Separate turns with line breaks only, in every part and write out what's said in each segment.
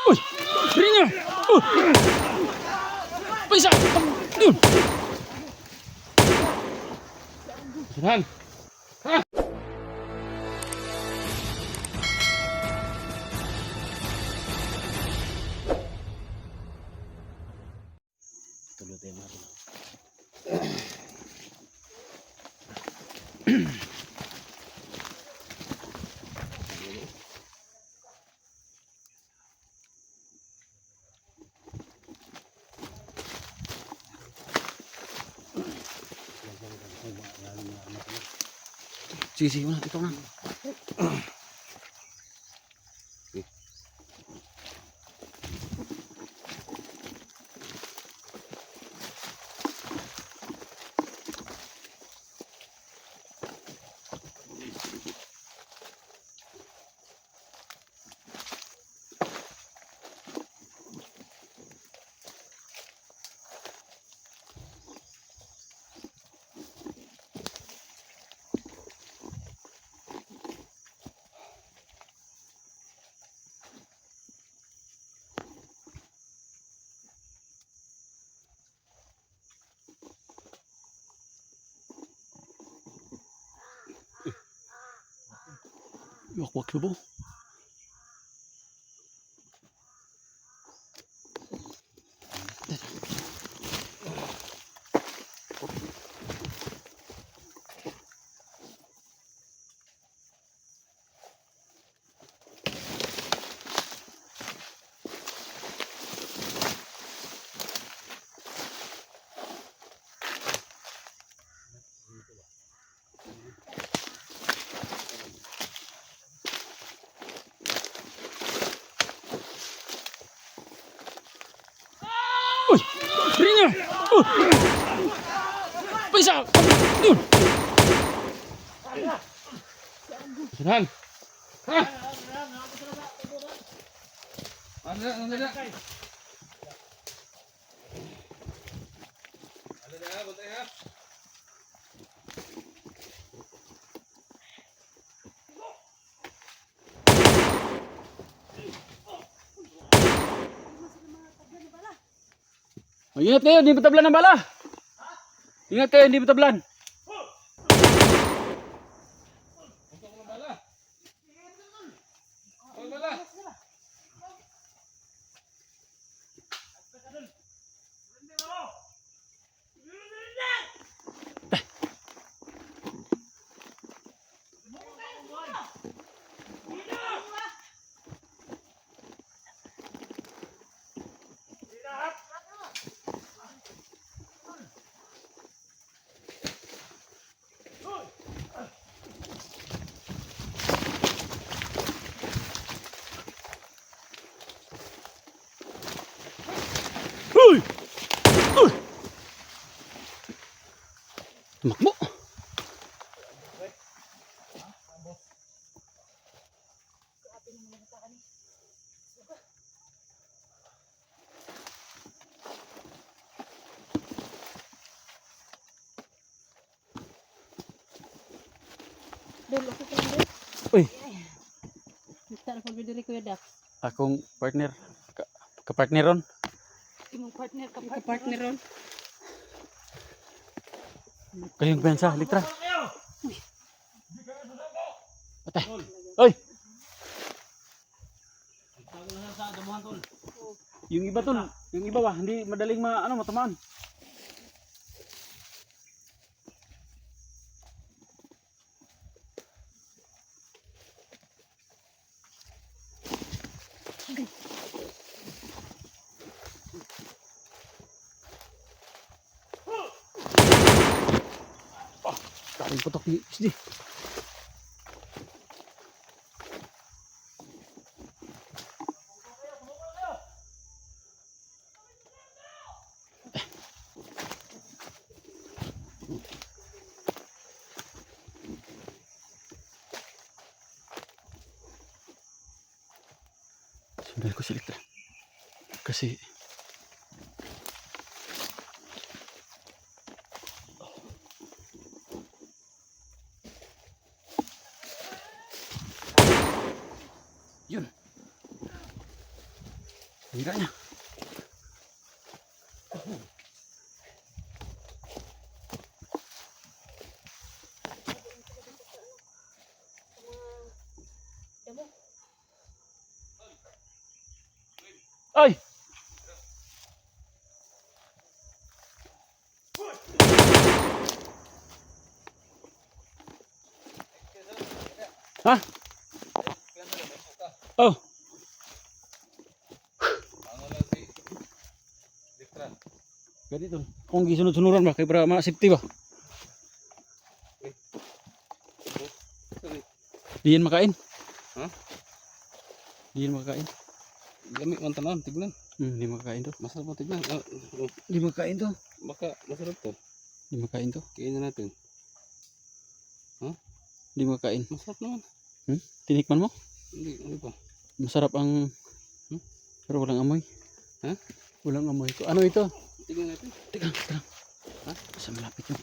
Uy! Beri niya! Paisa! Yun! Sirahan! Ha! Tuloy tayo natin. Sige, sige, ito na. Wakwak na ba? Uy! Beri niya! Paisa! Yun! Sirahan! Ha! Ada. Oh, ingat kayo, hindi matablan ng bala. Ingat kayo, hindi matablan. Uy! Uy! Tumakbo. Uy!
Kita na pagdiri ko yadak.
Akong partner. Kapartneron.
Imong partner ka partneron.
Kayong bensa, litra. Patay. Oy! Yung iba tol, yung iba ba, hindi madaling matamaan. Karing putok ni SD. Sundan ko si Litra. Kasi yun. Hira niya.
Damo.
Ay! Ha? Oh. Ganito. Kung gisunod-sunuran ba kay para ma-safety ba? Diyan makain.
Ha?
Diyan makain.
Lami man tanan, tignan.
Di makain to.
Masarap mo tignan.
Di makain to.
Baka masarap to.
Di makain to.
Kainin natin.
Di makain.
Masarap naman.
Tinikman mo?
Hindi pa.
Masarap ang pero walang amoy.
Ha?
Walang amoy ko. Ano ito?
Tignan natin.
Teka. Ha? Sa malapit yun.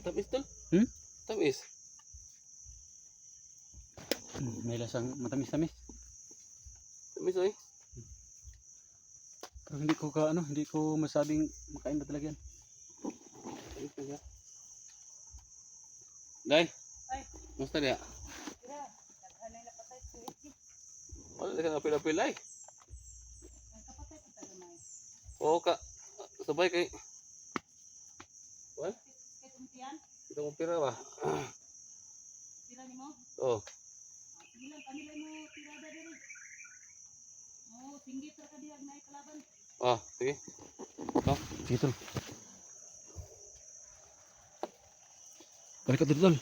Tamis tol. Tamis.
May lasang matamis-tamis.
Tamis oy.
Pero hindi ko masabing makain ba talaga yan.
Tamis na siya. Day.
Ay.
Musta dia?
Ira, daghanay na patay ko iki.
Wala ka napila-pila eh.
Ang kapatay ko taga may.
Oo ka. Sabay kay. Wal?
Kay tumtian,
Ito mo pira ba?
pila nimo?
Oo.
Sige lang kanila mo tirada diri. Oh, singgit ra ka diha may kalaban.
Sige.
Sige tol. Balik ka dito tol.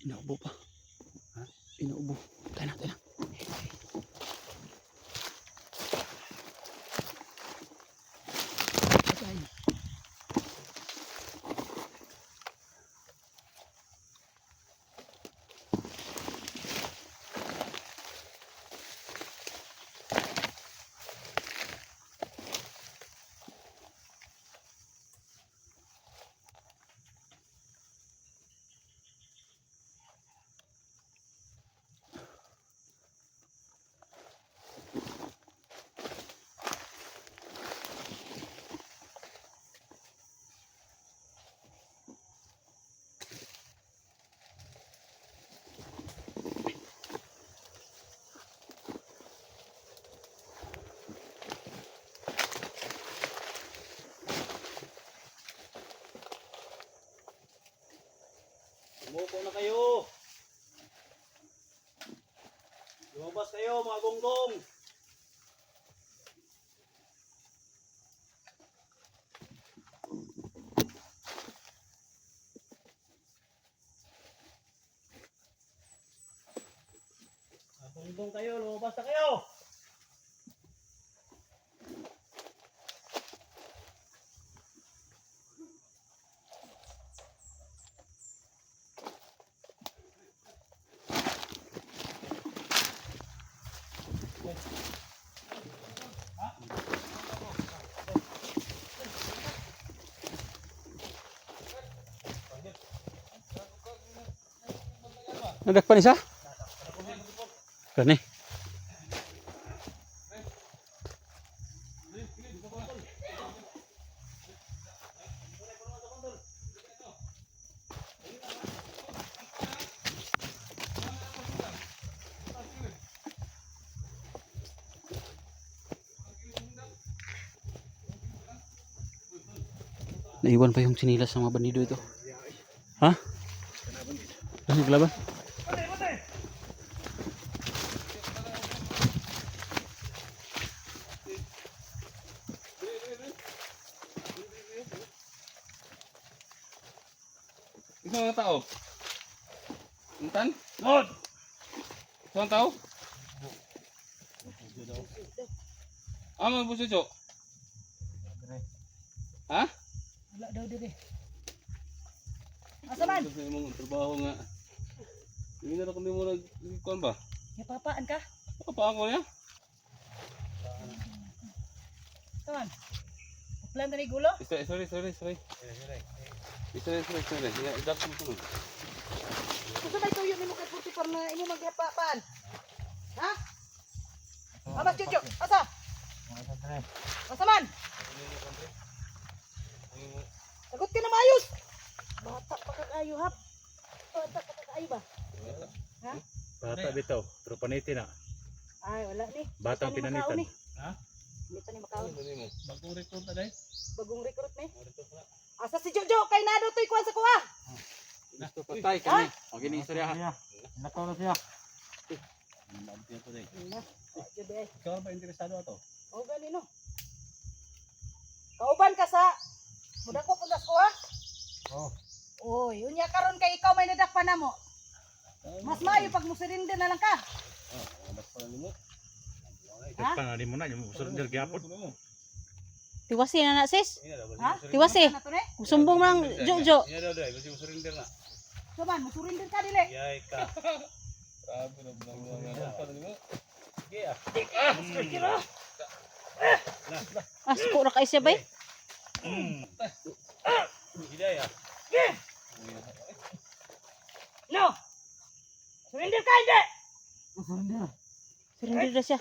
Inaubo pa. Ha? Inaubo. Tayo na. Patay.
Sumuko na kayo. Lumabas kayo mga gonggong. Mga gonggong kayo, lumabas na kayo.
Nadakpan isa? Kani. Naiwan pa yung sinilas ng mga bandido ito. Ha? Ano naglaban?
mga tao. Intan?
Lord!
Saan tao? Ano po siya, ha?
Wala daw dire. Asa man?
Ito sa imong trabaho nga. Hindi na kung di mo nag-kuhan ba?
Yapapaan ka?
Apa ako niya?
Kaman. Plan tani gulo?
Sorry. Sorry. Idak mo sunod.
Asa may tuyo nimo kay 44 na imo magyapapaan? Ha? Abas chuchu, asa? Asa man? Sagot ka na maayos. Bata pa ka kayo, hap. Bata pa ka kayo ba? Ha?
Bata bitaw, pero paniti na.
Ay, wala ni.
Batang
Hindi pa ni
pinanitan.
makaon ni.
Ha?
Hindi pa ni makaon.
mo?
Bagong recruit na dahil.
Bagong recruit ni. Asa si Jojo kay nado toy kuan sa kuha.
Gusto patay kami. O gini istorya ha.
Nakaw na siya.
Na, Jojo ay.
Ikaw ba interesado ato?
O gani no. Kauban ka sa mudako pundas ko ha.
Oh.
Oy, unya karon kay ikaw may nadakpan na mo. Mas maayo pag musurrender na lang ka. Ha?
Pangalim mo na, yung surrender gyapon.
Tiwasi na na sis.
Ha?
Tiwasi.
Ano to ne?
Sumbong lang Jojo.
Iya daw dai, kasi surrender na.
Saban, musurrender ka dili.
Yay ka.
Grabe na mo.
Sige ah.
Asko ra kay siya bay.
Hiday ah.
No. Surrender ka hindi.
Surrender na siya.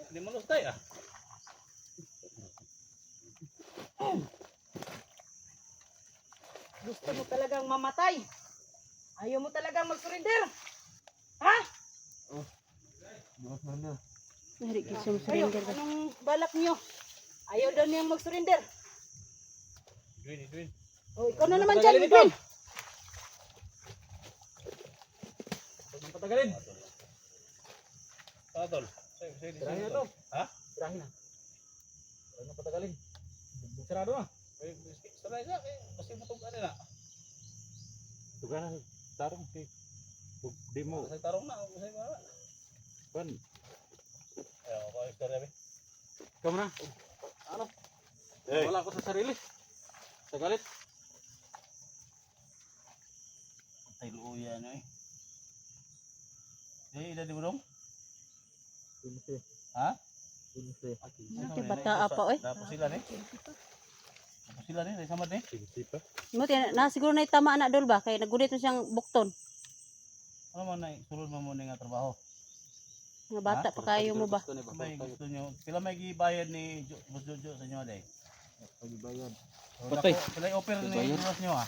Di mo lustay ah.
Gusto mo talagang mamatay. Ayaw mo talagang mag-surrender. Ha?
Nari kay siya
Kayo,
surrender ba.
anong balak niyo? Ayaw daw niyang mag-surrender.
Edwin.
O, ikaw na naman dyan, Edwin.
Patagalin. Tadol.
Tirahin na to.
Ha?
Tirahin na. Huwag na patagalin. Sarado na.
Sabay sa kasi butog ano na.
Tugan tarong kay di mo
Kasi tarong na, kasi wala.
kan
Ayo, ko istorya be.
Ikaw na. Ano? Wala ko sa sarili. Sa galit.
Tay luya na eh. Eh, ila di mo dong? Ha?
Nati bata pa oy.
Tapos sila ni. Tapos sila ni, samad ni.
sipa
Mo na siguro na tama anak dol ba kay nagudit mo siyang bukton.
Ano man na sulod mo muna nga trabaho.
Nga bata pa kayo mo ba?
Gusto niya ba?
May gusto nyo, sila may gibayad ni Jojo sa inyo day.
pagbayad
Patay.
Sila i-offer ni
Bayad.
Jojo nyo ah.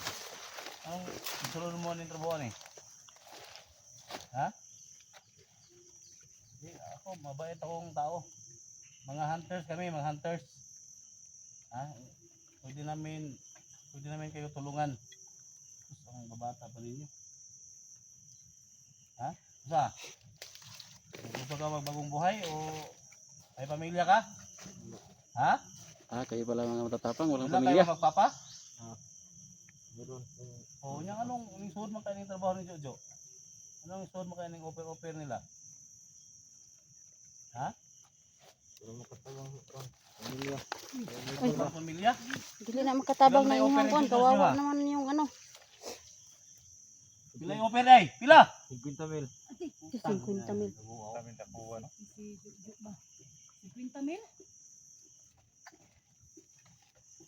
Ang sulod mo ni trabaho ni. Ha? Di, ako, mabait akong tao. Mga hunters kami, mga hunters. Ha? Pwede namin kayo tulungan. Gusto ang babata pa ninyo. Ha? Gusto? Gusto ka magbagong buhay o may pamilya ka? Ha?
Ah, kayo pala mga matatapang. Walang
Wala
pamilya.
kayo magpapa?
meron
O, yung anong suod mo kayo ng trabaho ni Jojo? Anong suod mo kayo ng offer nila? Ha?
pero makatawang kan pamilya
Uy,
Mga pamilya?
dili na makatabang
Ilan
na
may
yung
offer
kuan
ni Jojo
kawawa
nila?
naman yung ano.
Pila yung offer ay? Pila?
50,000
50 mil.
kami tapuan
Si Jojo ba? Si 50 mil?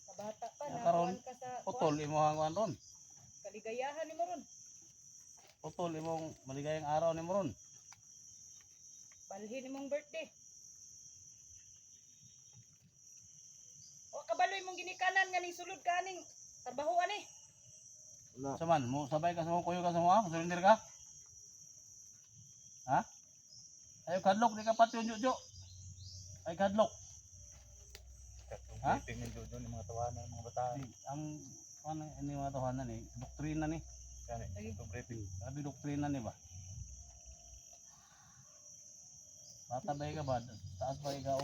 Sa bata pa,
Ya, karon,
nakuhan ka sa
Putol imo hanguan ron.
kaligayahan ni mo ron.
Putol imong maligayang araw ni mo ron.
Balhin mong birthday. O kabaloy mong ginikanan nga ning sulod ka ning trabaho ani.
Saman, mo sabay ka sa mga kuyo ka sa mga, surrender ka? Ha? Ayo kadlok di ka pati yung Jojo. Ay kadlok. Ha?
tingin doon ng mga tawanan mga bata
Ang ano ini mga tahanan ni, doktrina ni.
kani ito briefing
Sabi doktrina ni ba? Bata ba ka ba? Taas ba ikaw?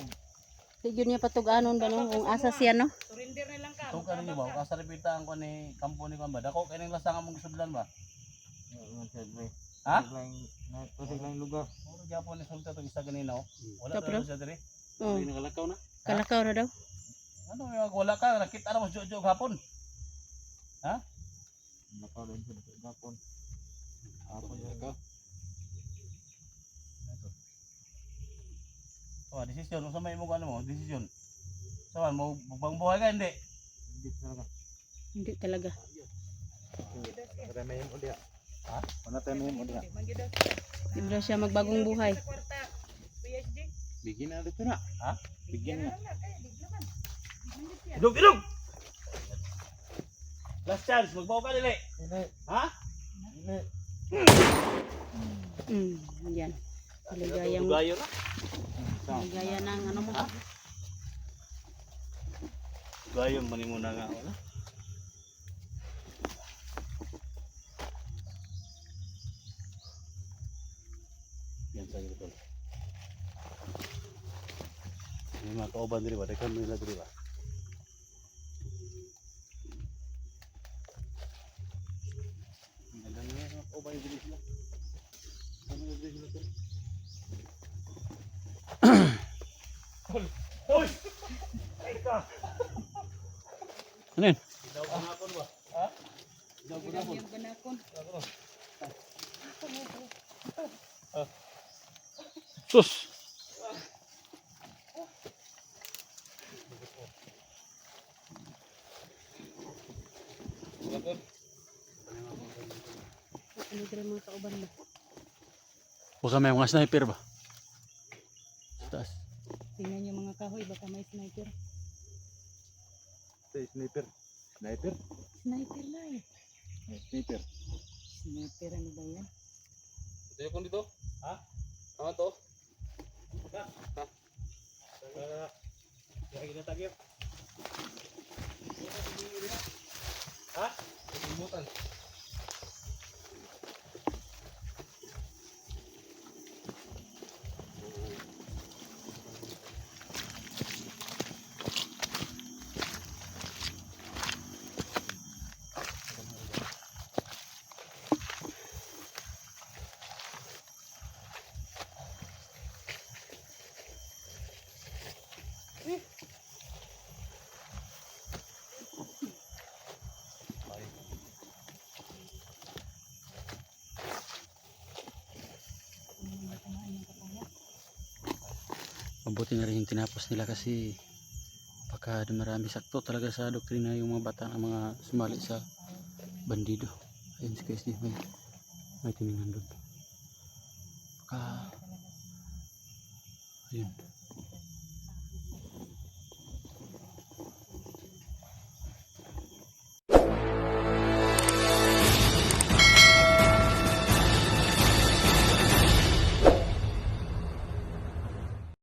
Di yun niya patuganon ba no? Kung asa siya no?
Surrender na lang ka.
Ito ka rin ba? Kasa repita ang kuan ni kampo ni kuan ba? Dako kay ning lasang among gisudlan ba? Ha?
Tusig lang lugar.
Puro gyapon ni sulta to isa ganina oh. Wala
Kapro?
na siya diri.
Oh,
Nakalakaw na.
kalakaw na daw.
Ano may wala ka nakita na mo jojo hapon. Ha?
Nakaulan sa gapon. Hapon
Nakalakaw.
Oh, desisyon unsa may mo ano mo? Desisyon. Sawan mo bang buhay ka hindi?
Hindi talaga.
Hindi talaga.
Remehim ulit.
Ha?
Wala tayo mehim ulit.
Manggidot.
Di ba siya magbagong buhay?
Sa kwarta. PhD.
Bigyan na dito na.
Ha?
Bigyan na.
Lang kaya di naman.
Idog idog. Last chance, magbaw ka dili.
Hindi.
Ha?
Hindi.
Yan. Maligayang,
Dugayo na.
maligaya ng ano mo.
Dugayo man mo na nga wala. Yan sa ito. May mga kauban diri ba? Dekan nila diri ba? Ang dami nga mga kauban diri sila. Ano diri sila to? Hoy! Ay ka!
Ano yun?
Daw panapon ba? Ha? Daw panapon.
Yung ganakon.
Sus!
Ano diri mga kauban ba?
Baka may mga sniper ba? Sa taas.
Tingnan niyo mga kahoy, baka may sniper.
Sniper. Sniper.
Sniper na eh.
Sniper.
Sniper ano ba yan?
Ito yung dito.
Ha?
Tama to.
Kaya kita tagip. Ha?
Imutan.
Mabuti na rin yung tinapos nila kasi baka marami sakto talaga sa doktrina yung mga bata ang mga sumali sa bandido. Ayun si KSD may tinignan doon. Baka ayun.